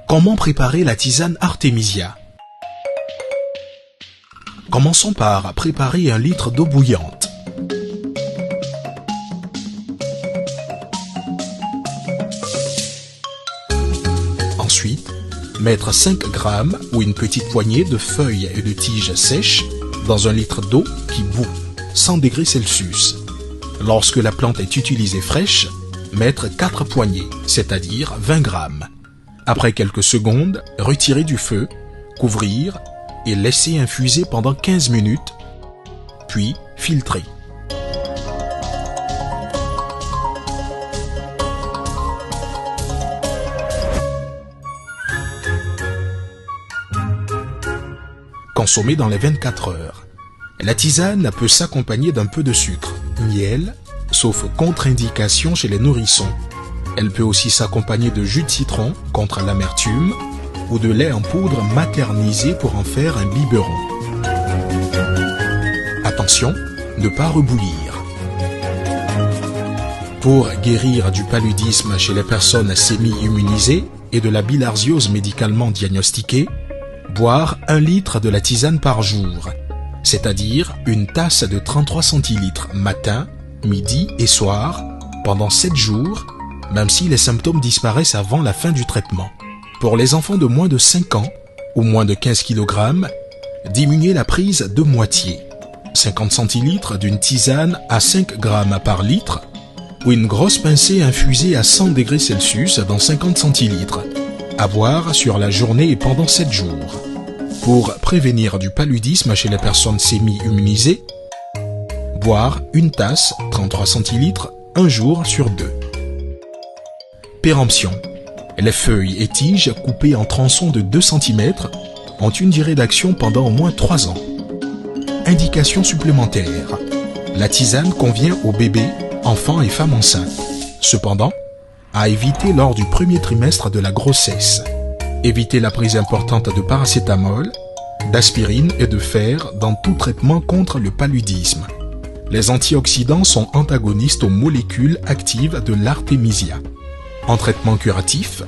Comment préparer la tisane Artemisia? Commençons par préparer 1 litre d'eau bouillante. Ensuite, mettre 5 grammes ou une petite poignée de feuilles et de tiges sèches dans 1 litre d'eau qui bout, 100 degrés Celsius. Lorsque la plante est utilisée fraîche, mettre 4 poignées, c'est-à-dire 20 grammes. Après quelques secondes, retirer du feu, couvrir et laisser infuser pendant 15 minutes, puis filtrer. Consommer dans les 24 heures. La tisane peut s'accompagner d'un peu de sucre, miel, sauf contre-indication chez les nourrissons. Elle peut aussi s'accompagner de jus de citron contre l'amertume ou de lait en poudre maternisé pour en faire un biberon. Attention, ne pas rebouillir. Pour guérir du paludisme chez les personnes sémi-immunisées et de la bilharziose médicalement diagnostiquée, boire 1 litre de la tisane par jour, c'est-à-dire une tasse de 33 centilitres matin, midi et soir pendant 7 jours, même si les symptômes disparaissent avant la fin du traitement. Pour les enfants de moins de 5 ans ou moins de 15 kg, diminuez la prise de moitié. 50 centilitres d'une tisane à 5 grammes par litre ou une grosse pincée infusée à 100 degrés Celsius dans 50 centilitres. À boire sur la journée et pendant 7 jours. Pour prévenir du paludisme chez les personnes sémi-immunisées, boire une tasse, 33 centilitres, 1 jour sur 2. Péremption. Les feuilles et tiges coupées en tronçons de 2 cm ont une durée d'action pendant au moins 3 ans. Indication supplémentaire. La tisane convient aux bébés, enfants et femmes enceintes. Cependant, à éviter lors du premier trimestre de la grossesse. Évitez la prise importante de paracétamol, d'aspirine et de fer dans tout traitement contre le paludisme. Les antioxydants sont antagonistes aux molécules actives de l'artémisia. En traitement curatif,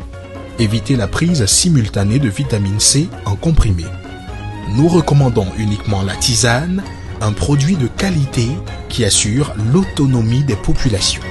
évitez la prise simultanée de vitamine C en comprimé. Nous recommandons uniquement la tisane, un produit de qualité qui assure l'autonomie des populations.